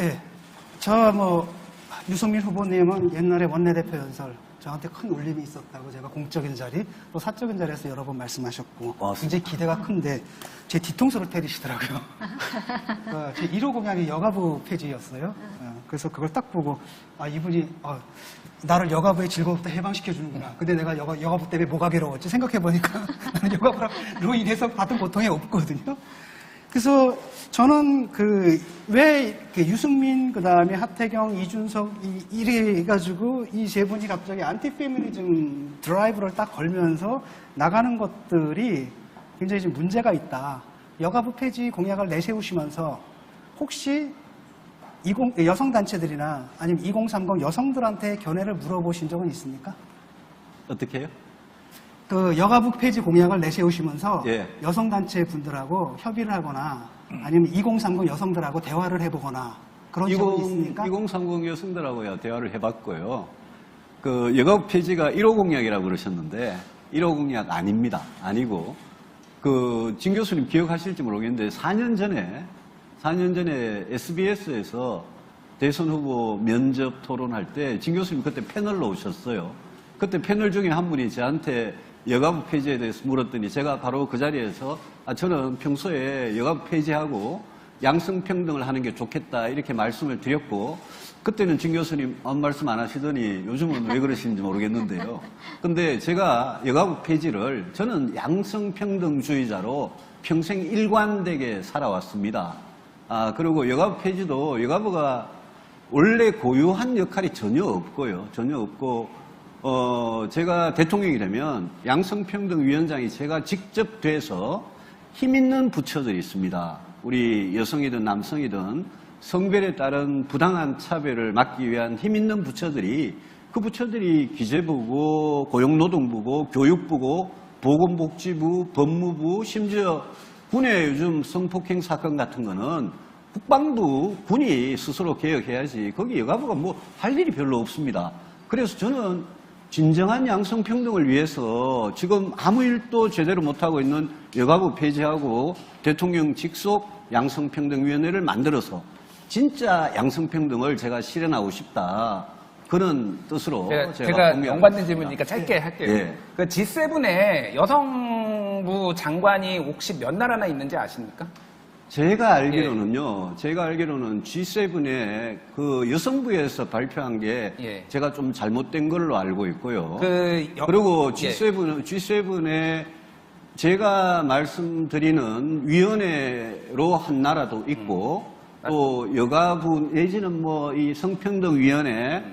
예. 저 유승민 후보님은 옛날에 원내대표 연설 저한테 큰 울림이 있었다고 제가 공적인 자리 또 사적인 자리에서 여러 번 말씀하셨고 굉장히 기대가 큰데 제 뒤통수를 때리시더라고요. 제 1호 공약이 여가부 폐지였어요. 그래서 그걸 딱 보고 이분이 나를 여가부의 즐거움부터 해방시켜주는구나. 근데 내가 여가부 때문에 뭐가 괴로웠지 생각해보니까 나는 여가부로 인해서 받은 고통이 없거든요. 그래서 저는 왜 유승민, 그 다음에 하태경, 이준석, 이래가지고 이 세 분이 갑자기 안티페미니즘 드라이브를 딱 걸면서 나가는 것들이 굉장히 좀 문제가 있다. 여가부 폐지 공약을 내세우시면서 혹시 여성단체들이나 아니면 2030 여성들한테 견해를 물어보신 적은 있습니까? 어떻게 해요? 여가부 폐지 공약을 내세우시면서 예. 여성단체 분들하고 협의를 하거나 아니면 2030 여성들하고 대화를 해보거나 그런 적이 있습니까? 2030 여성들하고야 대화를 해봤고요. 여가부 폐지가 1호 공약이라고 그러셨는데 1호 공약 아닙니다. 아니고 진 교수님 기억하실지 모르겠는데 4년 전에 SBS에서 대선 후보 면접 토론할 때 진 교수님 그때 패널로 오셨어요. 그때 패널 중에 한 분이 저한테 여가부 폐지에 대해서 물었더니 제가 바로 그 자리에서 저는 평소에 여가부 폐지하고 양성평등을 하는 게 좋겠다 이렇게 말씀을 드렸고 그때는 진 교수님 아무 말씀 안 하시더니 요즘은 왜 그러시는지 모르겠는데요. 근데 제가 여가부 폐지를 저는 양성평등주의자로 평생 일관되게 살아왔습니다. 그리고 여가부 폐지도 여가부가 원래 고유한 역할이 전혀 없고요. 전혀 없고 제가 대통령이 되면 양성평등위원장이 제가 직접 돼서 힘있는 부처들이 있습니다. 우리 여성이든 남성이든 성별에 따른 부당한 차별을 막기 위한 힘있는 부처들이 그 부처들이 기재부고 고용노동부고 교육부고 보건복지부 법무부 심지어 군의 요즘 성폭행 사건 같은 거는 국방부 군이 스스로 개혁해야지 거기 여가부가 할 일이 별로 없습니다. 그래서 저는 진정한 양성평등을 위해서 지금 아무 일도 제대로 못하고 있는 여가부 폐지하고 대통령 직속 양성평등위원회를 만들어서 진짜 양성평등을 제가 실현하고 싶다. 그런 뜻으로 제가 연관된 질문이니까 짧게 할게요. 예. G7에 여성부 장관이 혹시 몇 나라나 있는지 아십니까? 제가 알기로는 G7에 여성부에서 발표한 게 제가 좀 잘못된 걸로 알고 있고요. 그리고 G7에 제가 말씀드리는 위원회로 한 나라도 있고 또 여가부 내지는 이 성평등위원회,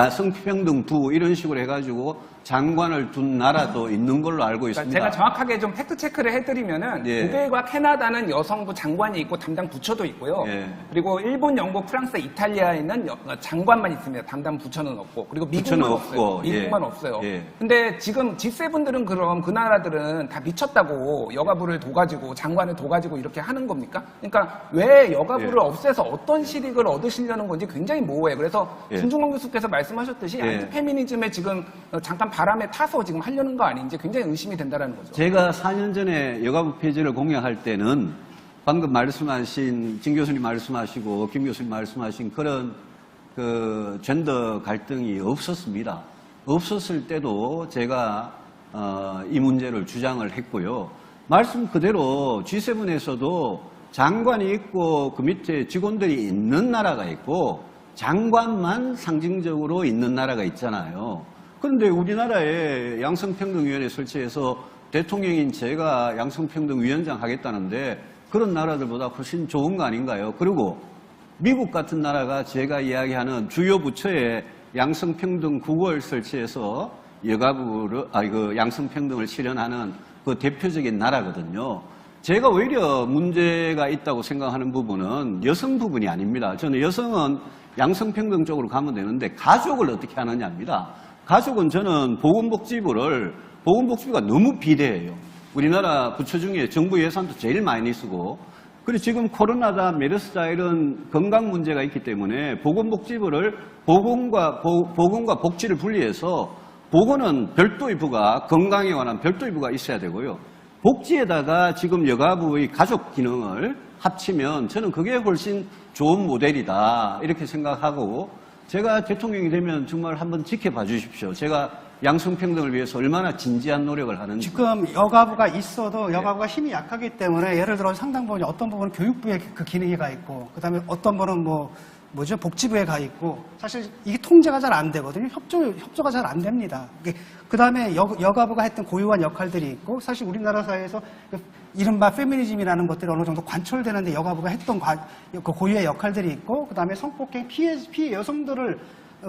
성평등부 이런 식으로 해가지고 장관을 둔 나라도 있는 걸로 알고 있습니다. 제가 정확하게 좀 팩트 체크를 해드리면은 독일과 캐나다는 여성부 장관이 있고 담당 부처도 있고요. 그리고 일본, 영국, 프랑스, 이탈리아에는 장관만 있습니다. 담당 부처는 없고 그리고 미국만 없어요. 미국만 없어요. 근데 지금 G7들은 그럼 그 나라들은 다 미쳤다고 여가부를 둬가지고 장관을 둬가지고 이렇게 하는 겁니까? 그러니까 왜 여가부를 없애서 어떤 실익을 얻으시려는 건지 굉장히 모호해요. 그래서 김중건 교수께서 말씀하셨듯이 안티페미니즘에 지금 잠깐 바람에 타서 지금 하려는 거 아닌지 굉장히 의심이 된다는 거죠. 제가 4년 전에 여가부 폐지를 공약할 때는 방금 말씀하신 진 교수님 말씀하시고 김 교수님 말씀하신 그런 젠더 갈등이 없었습니다. 없었을 때도 제가 이 문제를 주장을 했고요. 말씀 그대로 G7에서도 장관이 있고 그 밑에 직원들이 있는 나라가 있고 장관만 상징적으로 있는 나라가 있잖아요. 그런데 우리나라에 양성평등위원회 설치해서 대통령인 제가 양성평등위원장 하겠다는데 그런 나라들보다 훨씬 좋은 거 아닌가요? 그리고 미국 같은 나라가 제가 이야기하는 주요 부처에 양성평등 국을 설치해서 양성평등을 실현하는 그 대표적인 나라거든요. 제가 오히려 문제가 있다고 생각하는 부분은 여성 부분이 아닙니다. 저는 여성은 양성평등 쪽으로 가면 되는데 가족을 어떻게 하느냐입니다. 가족은 저는 보건복지부가 너무 비대해요. 우리나라 부처 중에 정부 예산도 제일 많이 쓰고 그리고 지금 코로나다 메르스다 이런 건강 문제가 있기 때문에 보건복지부를 보건과 복지를 분리해서 보건은 별도의 부가 건강에 관한 별도의 부가 있어야 되고요. 복지에다가 지금 여가부의 가족 기능을 합치면 저는 그게 훨씬 좋은 모델이다 이렇게 생각하고 제가 대통령이 되면 정말 한번 지켜봐 주십시오. 제가 양성평등을 위해서 얼마나 진지한 노력을 하는지. 지금 여가부가 있어도 여가부가 힘이 약하기 때문에 예를 들어 상당 부분 어떤 부분은 교육부에 그 기능이 가 있고 그다음에 어떤 부분은 복지부에 가 있고 사실 이게 통제가 잘 안 되거든요. 협조가 잘 안 됩니다. 그다음에 여가부가 했던 고유한 역할들이 있고 사실 우리나라 사회에서 이른바 페미니즘이라는 것들이 어느 정도 관철되는데 여가부가 했던 그 고유의 역할들이 있고 그다음에 성폭행 피해 여성들을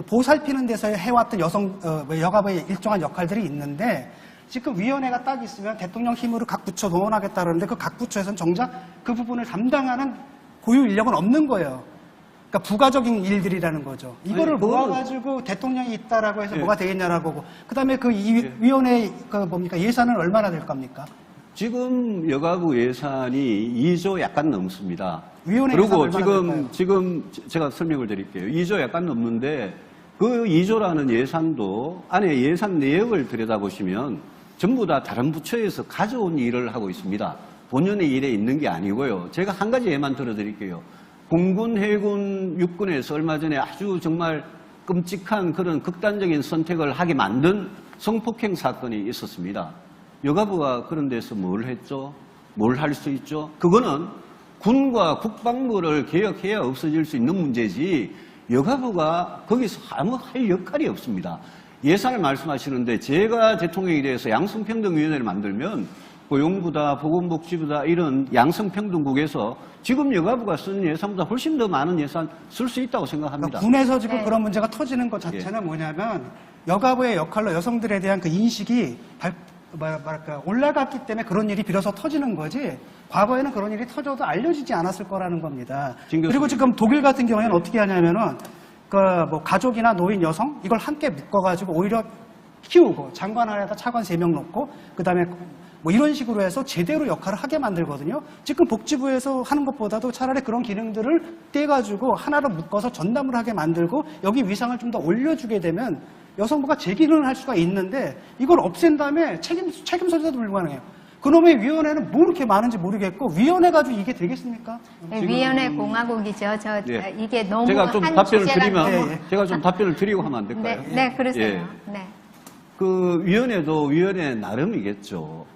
보살피는 데서 해왔던 여가부의 일정한 역할들이 있는데 지금 위원회가 딱 있으면 대통령 힘으로 각 부처 동원하겠다 그러는데 그 각 부처에서는 정작 그 부분을 담당하는 고유 인력은 없는 거예요. 그러니까 부가적인 일들이라는 거죠. 이거를 모아가지고 대통령이 있다라고 해서 뭐가 되겠냐라고. 그다음에 그 위원회 예산은 얼마나 될 겁니까? 지금 여가부 예산이 2조 약간 넘습니다. 위원회 그리고 예산 지금 제가 설명을 드릴게요. 2조 약간 넘는데 그 2조라는 예산도 안에 예산 내역을 들여다보시면 전부 다 다른 부처에서 가져온 일을 하고 있습니다. 본연의 일에 있는 게 아니고요. 제가 한 가지 예만 들어드릴게요. 공군, 해군, 육군에서 얼마 전에 아주 정말 끔찍한 그런 극단적인 선택을 하게 만든 성폭행 사건이 있었습니다. 여가부가 그런 데서 뭘 했죠? 뭘 할 수 있죠? 그거는 군과 국방부를 개혁해야 없어질 수 있는 문제지 여가부가 거기서 아무 할 역할이 없습니다. 예산을 말씀하시는데 제가 대통령이 돼서 양성평등위원회를 만들면 고용부다, 보건복지부다 이런 양성평등국에서 지금 여가부가 쓰는 예산보다 훨씬 더 많은 예산 쓸 수 있다고 생각합니다. 그러니까 군에서 지금 그런 문제가 터지는 것 자체는 뭐냐면 여가부의 역할로 여성들에 대한 그 인식이 올라갔기 때문에 그런 일이 비로소 터지는 거지 과거에는 그런 일이 터져도 알려지지 않았을 거라는 겁니다. 그리고 지금 독일 같은 경우에는 어떻게 하냐면은 가족이나 노인 여성 이걸 함께 묶어가지고 오히려 키우고 장관 안에다 차관 3명 놓고 그다음에 이런 식으로 해서 제대로 역할을 하게 만들거든요. 지금 복지부에서 하는 것보다도 차라리 그런 기능들을 떼가지고 하나로 묶어서 전담을 하게 만들고 여기 위상을 좀 더 올려주게 되면 여성부가 제 기능을 할 수가 있는데 이걸 없앤 다음에 책임 소재도 불가능해요. 그놈의 위원회는 뭐 이렇게 많은지 모르겠고 위원회 가지고 이게 되겠습니까? 네, 위원회 공화국이죠. 이게 너무 제가 좀 답변을 드리면 제가 좀 네. 답변을 드리고 하면 안 될까요? 네, 그러세요. 네. 그 위원회도 위원회 나름이겠죠.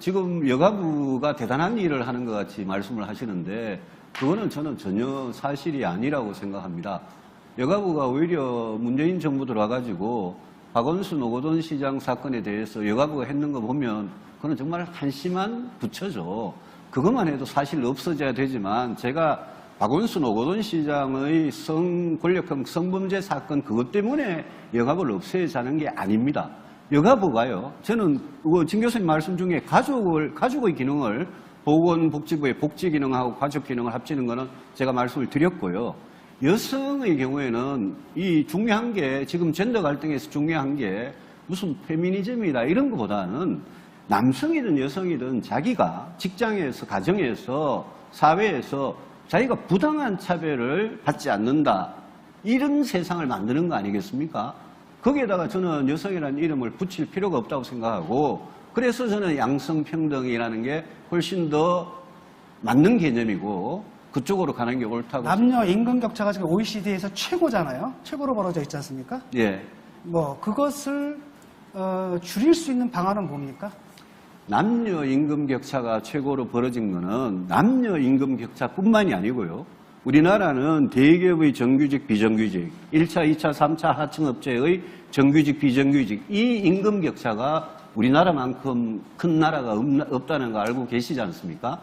지금 여가부가 대단한 일을 하는 것 같이 말씀을 하시는데 그거는 저는 전혀 사실이 아니라고 생각합니다. 여가부가 오히려 문재인 정부 들어와가지고 박원순 노고돈 시장 사건에 대해서 여가부가 했는 거 보면 그건 정말 한심한 부처죠. 그것만 해도 사실 없어져야 되지만 제가 박원순 노고돈 시장의 권력형 성범죄 사건 그것 때문에 여가부를 없애자는 게 아닙니다. 여가부가요. 저는 진 교수님 말씀 중에 가족의 기능을 보건복지부의 복지 기능하고 가족 기능을 합치는 거는 제가 말씀을 드렸고요. 여성의 경우에는 이 중요한 게 지금 젠더 갈등에서 중요한 게 무슨 페미니즘이다 이런 것보다는 남성이든 여성이든 자기가 직장에서 가정에서 사회에서 자기가 부당한 차별을 받지 않는다 이런 세상을 만드는 거 아니겠습니까? 거기에다가 저는 여성이라는 이름을 붙일 필요가 없다고 생각하고 그래서 저는 양성평등이라는 게 훨씬 더 맞는 개념이고 그쪽으로 가는 게 옳다고. 남녀 임금 격차가 지금 OECD에서 최고잖아요. 최고로 벌어져 있지 않습니까? 예. 그것을 줄일 수 있는 방안은 뭡니까? 남녀 임금 격차가 최고로 벌어진 거는 남녀 임금 격차뿐만이 아니고요. 우리나라는 대기업의 정규직, 비정규직, 1차, 2차, 3차 하층업체의 정규직, 비정규직 이 임금 격차가 우리나라만큼 큰 나라가 없다는 거 알고 계시지 않습니까?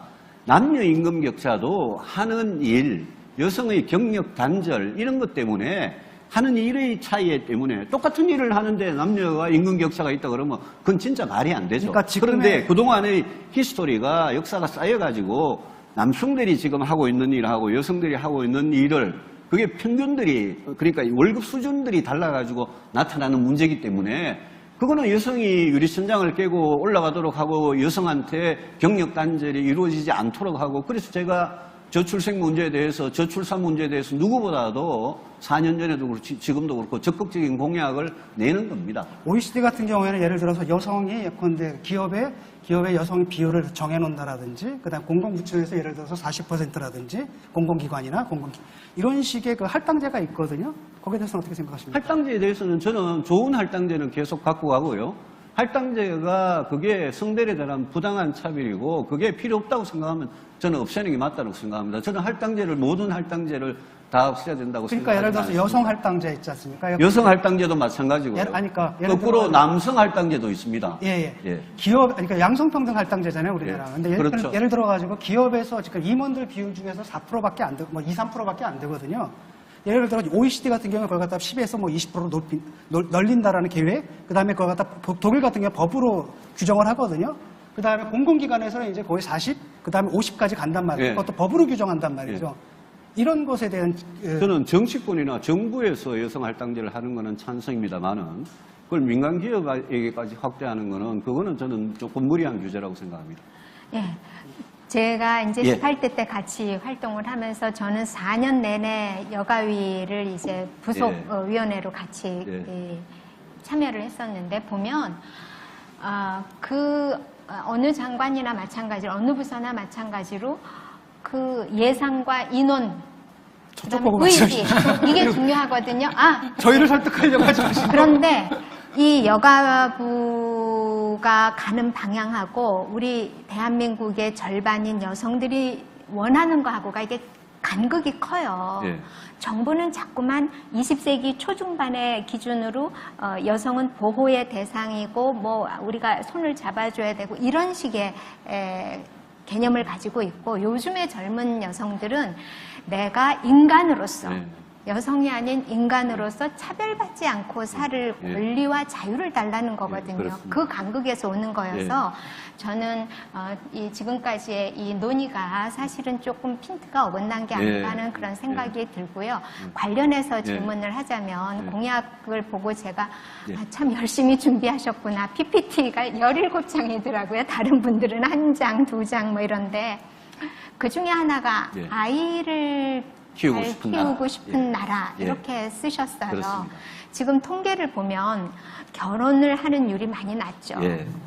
남녀 임금 격차도 하는 일, 여성의 경력 단절 이런 것 때문에 하는 일의 차이 때문에 똑같은 일을 하는데 남녀가 임금 격차가 있다 그러면 그건 진짜 말이 안 되죠. 그러니까 그런데 그동안의 히스토리가 역사가 쌓여가지고 남성들이 지금 하고 있는 일하고 여성들이 하고 있는 일을 그게 평균들이 그러니까 월급 수준들이 달라가지고 나타나는 문제이기 때문에 그거는 여성이 유리천장을 깨고 올라가도록 하고 여성한테 경력 단절이 이루어지지 않도록 하고 그래서 제가 저출생 문제에 대해서, 저출산 문제에 대해서 누구보다도 4년 전에도 그렇고 지금도 그렇고 적극적인 공약을 내는 겁니다. OECD 같은 경우에는 예를 들어서 여성이 예컨대 기업의 여성의 비율을 정해놓는다라든지, 그다음 공공부처에서 예를 들어서 40%라든지, 공공기관이나 이런 식의 그 할당제가 있거든요. 거기에 대해서는 어떻게 생각하십니까? 할당제에 대해서는 저는 좋은 할당제는 계속 갖고 가고요. 할당제가 그게 성별에 대한 부당한 차별이고 그게 필요 없다고 생각하면 저는 없애는 게 맞다고 생각합니다. 저는 할당제를, 모든 할당제를 다 없애야 된다고 그러니까 생각합니다. 예를 들어서 여성 할당제 있지 않습니까? 여성 할당제도 마찬가지고요. 그러니까 거꾸로 남성 할당제도 있습니다. 예. 예. 그러니까 양성평등 할당제잖아요, 우리나라. 예. 근데 그렇죠. 예를 들어가지고 기업에서 지금 임원들 비율 중에서 4%밖에 안 되고, 2, 3%밖에 안 되거든요. 예를 들어 OECD 같은 경우에 그걸 갖다 10에서 20%로 널린다라는 계획, 그 다음에 그걸 갖다 독일 같은 경우 법으로 규정을 하거든요. 그 다음에 공공기관에서는 이제 거의 40, 그 다음에 50까지 간단 말이에요. 예. 그것도 법으로 규정한단 말이죠. 이런 것에 대한 저는 정치권이나 정부에서 여성 할당제를 하는 거는 찬성입니다만은 그걸 민간 기업에게까지 확대하는 거는 그거는 저는 조금 무리한 규제라고 생각합니다. 예. 제가 이제 예. 18대 때 같이 활동을 하면서 저는 4년 내내 여가위를 이제 부속 예. 위원회로 같이 예. 참여를 했었는데 보면 어느 장관이나 마찬가지로 어느 부서나 마찬가지로 그 예산과 인원 그다음에 의지 이게 중요하거든요. 저희를 설득하려고 하지 마시고. 그런데 이 여가부가 가는 방향하고 우리 대한민국의 절반인 여성들이 원하는 거하고가 이게 간극이 커요. 예. 정부는 자꾸만 20세기 초중반의 기준으로 여성은 보호의 대상이고 뭐 우리가 손을 잡아줘야 되고 이런 식의 개념을 가지고 있고 요즘의 젊은 여성들은 내가 인간으로서 여성이 아닌 인간으로서 차별받지 않고 살 권리와 자유를 달라는 거거든요. 그 간극에서 오는 거여서 저는 이 지금까지의 이 논의가 사실은 조금 핀트가 어긋난 게 아닌가 하는 그런 생각이 들고요. 관련해서 질문을 하자면 공약을 보고 제가 참 열심히 준비하셨구나. PPT가 17장이더라고요. 다른 분들은 1장, 2장 뭐 이런데 그 중에 하나가 아이를 키우고 싶은 나라 이렇게 쓰셨어요. 그렇습니다. 지금 통계를 보면 결혼을 하는 율이 많이 낮죠.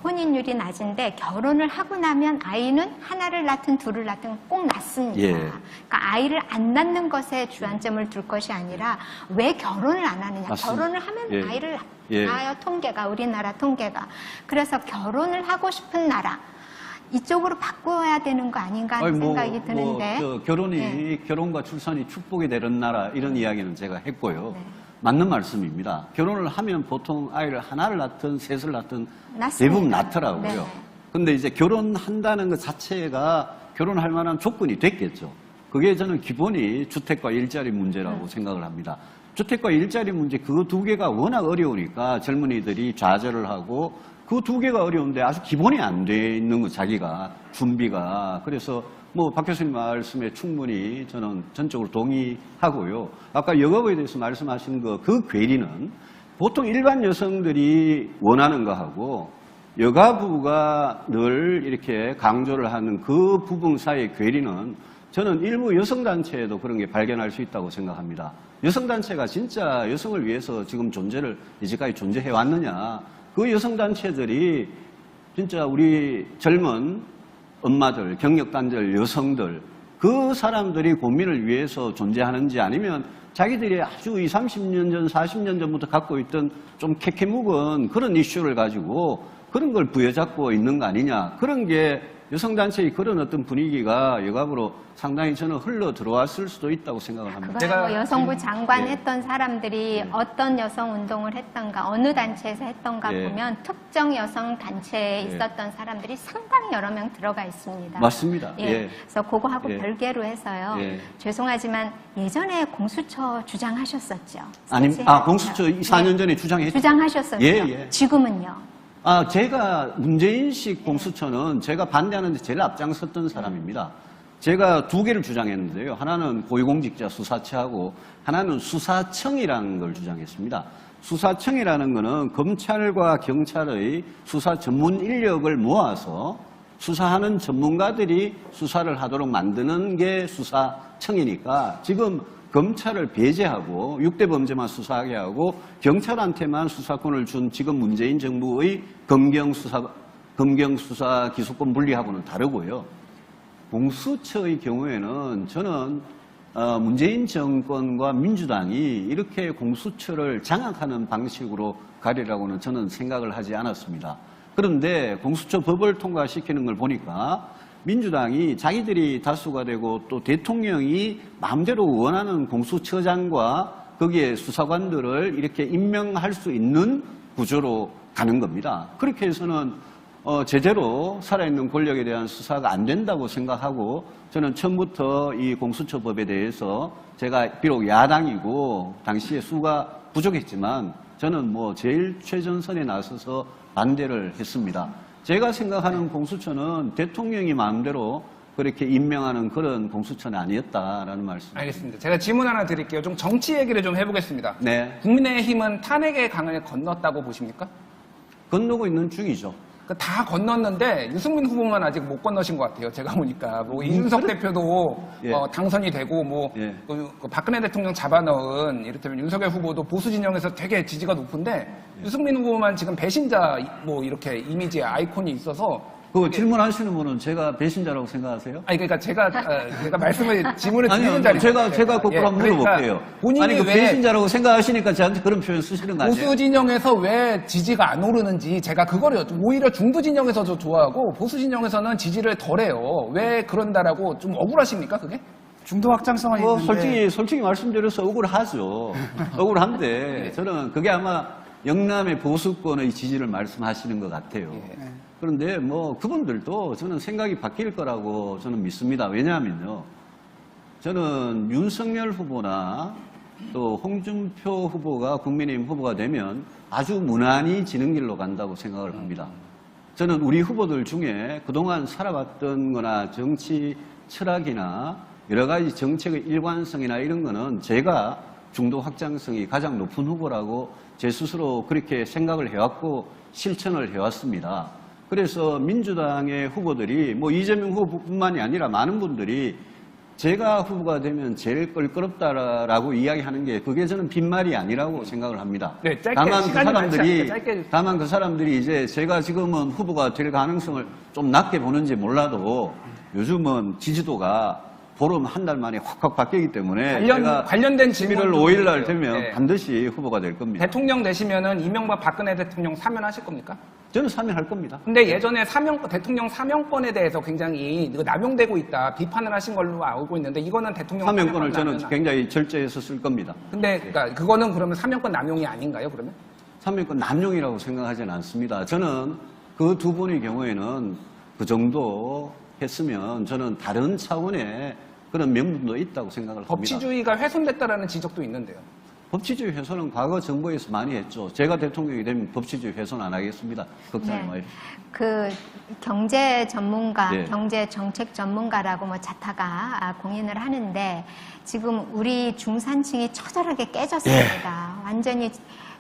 혼인율이 낮은데 결혼을 하고 나면 아이는 하나를 낳든 둘을 낳든 꼭 낳습니다. 그러니까 아이를 안 낳는 것에 주안점을 둘 것이 아니라 왜 결혼을 안 하느냐. 맞습니다. 결혼을 하면 아이를 낳아요. 통계가 우리나라 통계가. 그래서 결혼을 하고 싶은 나라. 이쪽으로 바꿔야 되는 거 아닌가 하는 생각이 드는데. 결혼과 출산이 축복이 되는 나라 이런 이야기는 제가 했고요. 맞는 말씀입니다. 결혼을 하면 보통 아이를 하나를 낳든 셋을 낳든 대부분 낳더라고요. 근데 이제 결혼한다는 것 자체가 결혼할 만한 조건이 됐겠죠. 그게 저는 기본이 주택과 일자리 문제라고 생각을 합니다. 주택과 일자리 문제 그 두 개가 워낙 어려우니까 젊은이들이 좌절을 하고 그 두 개가 어려운데 아주 기본이 안 돼 있는 거 자기가 준비가. 그래서 뭐 박 교수님 말씀에 충분히 저는 전적으로 동의하고요. 아까 여가부에 대해서 말씀하신 그 괴리는 보통 일반 여성들이 원하는 거하고 여가부가 늘 이렇게 강조를 하는 그 부분 사이의 괴리는 저는 일부 여성단체에도 그런 게 발견할 수 있다고 생각합니다. 여성단체가 진짜 여성을 위해서 지금 이제까지 존재해 왔느냐. 그 여성단체들이 진짜 우리 젊은 엄마들, 경력단절 여성들, 그 사람들이 고민을 위해서 존재하는지 아니면 자기들이 아주 20, 30년 전, 40년 전부터 갖고 있던 좀 캐캐묵은 그런 이슈를 가지고 그런 걸 부여잡고 있는 거 아니냐. 그런 게 여성단체의 그런 어떤 분위기가 여가부로 상당히 저는 흘러 들어왔을 수도 있다고 생각을 합니다. 제가 뭐 여성부 장관 했던 사람들이 어떤 여성 운동을 했던가 어느 단체에서 했던가 보면 특정 여성 단체에 있었던 사람들이 상당히 여러 명 들어가 있습니다. 맞습니다. 그래서 그거하고 별개로 해서요. 죄송하지만 예전에 공수처 주장하셨었죠. 공수처 4년 전에 주장했죠. 주장하셨었죠. 지금은요. 제가 문제인식 공수처는 제가 반대하는데 제일 앞장섰던 사람입니다. 제가 두 개를 주장했는데요. 하나는 고위공직자 수사처하고 하나는 수사청이라는 걸 주장했습니다. 수사청이라는 거는 검찰과 경찰의 수사 전문 인력을 모아서 수사하는 전문가들이 수사를 하도록 만드는 게 수사청이니까 지금 검찰을 배제하고 6대 범죄만 수사하게 하고 경찰한테만 수사권을 준 지금 문재인 정부의 검경수사 기소권 분리하고는 다르고요. 공수처의 경우에는 저는 문재인 정권과 민주당이 이렇게 공수처를 장악하는 방식으로 가리라고는 저는 생각을 하지 않았습니다. 그런데 공수처 법을 통과시키는 걸 보니까 민주당이 자기들이 다수가 되고 또 대통령이 마음대로 원하는 공수처장과 거기에 수사관들을 이렇게 임명할 수 있는 구조로 가는 겁니다. 그렇게 해서는 제대로 살아있는 권력에 대한 수사가 안 된다고 생각하고 저는 처음부터 이 공수처법에 대해서 제가 비록 야당이고 당시에 수가 부족했지만 저는 뭐 제일 최전선에 나서서 반대를 했습니다. 제가 생각하는 공수처는 대통령이 마음대로 그렇게 임명하는 그런 공수처는 아니었다라는 말씀. 알겠습니다. 제가 질문 하나 드릴게요. 좀 정치 얘기를 좀 해보겠습니다. 네. 국민의힘은 탄핵의 강을 건넜다고 보십니까? 건너고 있는 중이죠. 다 건넜는데 유승민 후보만 아직 못 건너신 것 같아요. 제가 보니까 뭐 이준석 대표도 예. 당선이 되고 뭐 예. 그 박근혜 대통령 잡아넣은 이를테면 윤석열 후보도 보수 진영에서 되게 지지가 높은데 유승민 후보만 지금 배신자 뭐 이렇게 이미지의 아이콘이 있어서 그 질문하시는 분은 제가 배신자라고 생각하세요? 아니 그러니까 제가 질문을 아니요, 드리는 자리예요. 제가 거꾸로 한번 물어볼게요. 본인이 아니, 그 왜 배신자라고 생각하시니까 저한테 그런 표현 쓰시는 거 아니에요? 보수 진영에서 왜 지지가 안 오르는지 제가 그거를 오히려 중도 진영에서도 좋아하고 보수 진영에서는 지지를 덜해요. 왜 그런다라고 좀 억울하십니까 그게? 중도 확장성은 있는데 솔직히 말씀드려서 억울하죠. 억울한데 저는 그게 아마 영남의 보수권의 지지를 말씀하시는 것 같아요. 예. 그런데 뭐 그분들도 저는 생각이 바뀔 거라고 저는 믿습니다. 왜냐하면요. 저는 윤석열 후보나 또 홍준표 후보가 국민의힘 후보가 되면 아주 무난히 지는 길로 간다고 생각을 합니다. 저는 우리 후보들 중에 그동안 살아왔던 거나 정치 철학이나 여러 가지 정책의 일관성이나 이런 거는 제가 중도 확장성이 가장 높은 후보라고 제 스스로 그렇게 생각을 해왔고 실천을 해왔습니다. 그래서 민주당의 후보들이 뭐 이재명 후보뿐만이 아니라 많은 분들이 제가 후보가 되면 제일 껄끄럽다라고 이야기하는 게 그게 저는 빈말이 아니라고 생각을 합니다. 네, 짧게, 다만 그 사람들이 이제 제가 지금은 후보가 될 가능성을 좀 낮게 보는지 몰라도 요즘은 지지도가 보름 한 달 만에 확확 바뀌기 때문에 관련된 11월 5일 날 되면 반드시 후보가 될 겁니다. 대통령 되시면은 이명박 박근혜 대통령 사면하실 겁니까? 저는 사면할 겁니다. 근데 예전에 대통령 사면권에 대해서 굉장히 남용되고 있다 비판을 하신 걸로 알고 있는데 이거는 대통령 사면권을 저는 굉장히 절제해서 쓸 겁니다. 근데 그러니까 그거는 그러면 사면권 남용이 아닌가요? 그러면? 사면권 남용이라고 생각하지는 않습니다. 저는 그 두 분의 경우에는 그 정도 했으면 저는 다른 차원의 그런 명분도 있다고 생각을 합니다. 법치주의가 훼손됐다라는 지적도 있는데요. 법치주의 훼손은 과거 정부에서 많이 했죠. 제가 대통령이 되면 법치주의 훼손 안 하겠습니다. 걱정하지 마십시오. 그 경제 전문가, 네. 경제 정책 전문가라고 뭐 자타가 공인을 하는데 지금 우리 중산층이 처절하게 깨졌습니다. 완전히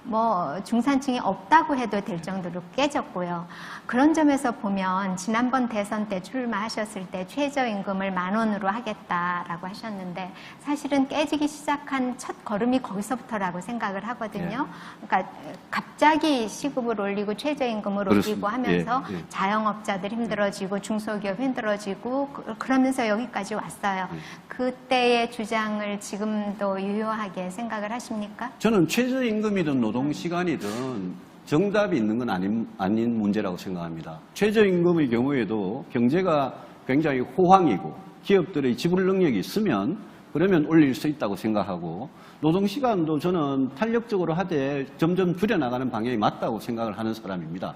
뭐 중산층이 없다고 해도 될 정도로 깨졌고요. 그런 점에서 보면 지난번 대선 때 출마하셨을 때 최저임금을 10,000원으로 하겠다라고 하셨는데 사실은 깨지기 시작한 첫 걸음이 거기서부터라고 생각을 하거든요. 그러니까 갑자기 시급을 올리고 최저임금을 그렇습니다. 올리고 하면서 자영업자들 힘들어지고 중소기업 힘들어지고 그러면서 여기까지 왔어요. 그때의 주장을 지금도 유효하게 생각을 하십니까? 저는 최저임금이든 노동시간이든 정답이 있는 건 아닌 문제라고 생각합니다. 최저임금의 경우에도 경제가 굉장히 호황이고 기업들의 지불 능력이 있으면 그러면 올릴 수 있다고 생각하고 노동시간도 저는 탄력적으로 하되 점점 줄여나가는 방향이 맞다고 생각을 하는 사람입니다.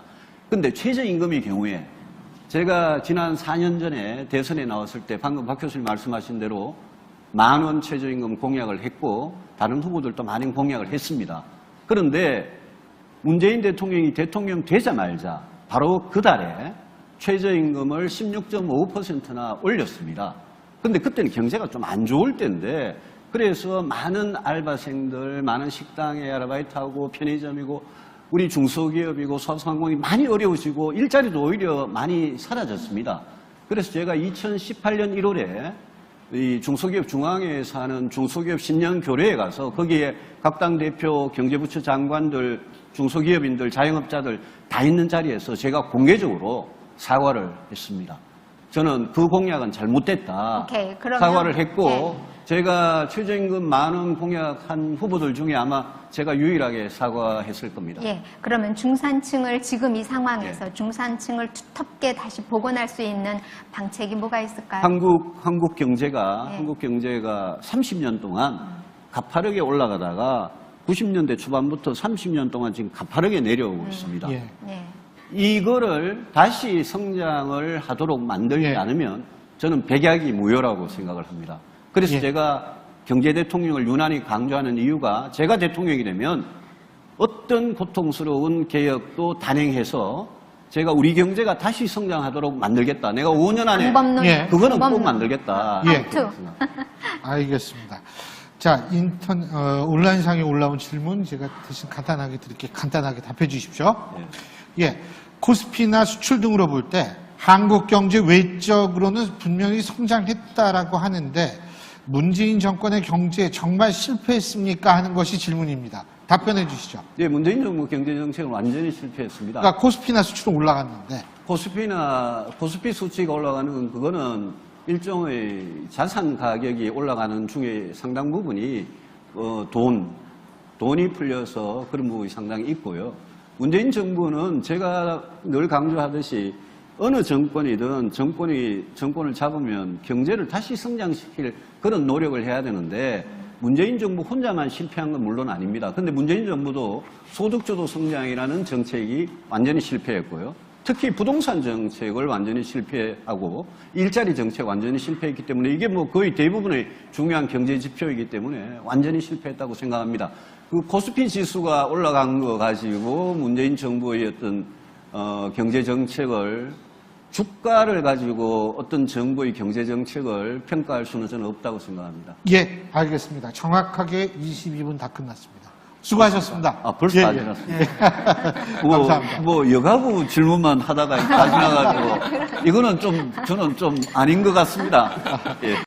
그런데 최저임금의 경우에 제가 지난 4년 전에 대선에 나왔을 때 방금 박 교수님 말씀하신 대로 10,000원 최저임금 공약을 했고 다른 후보들도 많은 공약을 했습니다. 그런데 문재인 대통령이 대통령 되자마자 바로 그 달에 최저임금을 16.5%나 올렸습니다. 그런데 그때는 경제가 좀 안 좋을 때인데 그래서 많은 알바생들, 많은 식당에 아르바이트하고 편의점이고 우리 중소기업이고 소상공인이 많이 어려워지고 일자리도 오히려 많이 사라졌습니다. 그래서 제가 2018년 1월에 이 중소기업 중앙회에서 하는 중소기업 신년교례에 가서 거기에 각 당 대표, 경제부처 장관들, 중소기업인들, 자영업자들 다 있는 자리에서 제가 공개적으로 사과를 했습니다. 저는 그 공약은 잘못됐다. 오케이, 그러면, 사과를 했고 네. 제가 최저임금 10,000원 공약한 후보들 중에 아마 제가 유일하게 사과했을 겁니다. 예, 그러면 중산층을 지금 이 상황에서 중산층을 두텁게 다시 복원할 수 있는 방책이 뭐가 있을까요? 한국 경제가 30년 동안 가파르게 올라가다가 90년대 초반부터 30년 동안 지금 가파르게 내려오고 있습니다. 네. 이거를 다시 성장을 하도록 만들지 않으면 저는 백약이 무효라고 생각을 합니다. 그래서 제가 경제 대통령을 유난히 강조하는 이유가 제가 대통령이 되면 어떤 고통스러운 개혁도 단행해서 제가 우리 경제가 다시 성장하도록 만들겠다. 내가 5년 안에 그거는 꼭 만들겠다. 알겠습니다. 자, 온라인상에 올라온 질문 제가 대신 간단하게 드릴게요. 간단하게 답해 주십시오. 코스피나 수출 등으로 볼 때 한국 경제 외적으로는 분명히 성장했다라고 하는데 문재인 정권의 경제에 정말 실패했습니까? 하는 것이 질문입니다. 답변해 주시죠. 네, 문재인 정부 경제정책은 완전히 실패했습니다. 그러니까 코스피나 수출은 올라갔는데. 코스피 수치가 올라가는 건 그거는 일종의 자산 가격이 올라가는 중에 상당 부분이 돈이 풀려서 그런 부분이 상당히 있고요. 문재인 정부는 제가 늘 강조하듯이 어느 정권이든 정권을 잡으면 경제를 다시 성장시킬 그런 노력을 해야 되는데 문재인 정부 혼자만 실패한 건 물론 아닙니다. 그런데 문재인 정부도 소득주도 성장이라는 정책이 완전히 실패했고요. 특히 부동산 정책을 완전히 실패하고 일자리 정책 완전히 실패했기 때문에 이게 뭐 거의 대부분의 중요한 경제 지표이기 때문에 완전히 실패했다고 생각합니다. 그 코스피 지수가 올라간 거 가지고 문재인 정부의 어떤 경제 정책을 주가를 가지고 어떤 정부의 경제 정책을 평가할 수는 저는 없다고 생각합니다. 예, 알겠습니다. 정확하게 22분 다 끝났습니다. 수고하셨습니다. 벌써 다 지났습니다. 감사합니다. 여가부 질문만 하다가 다 지나가지고 이거는 저는 좀 아닌 것 같습니다. 예.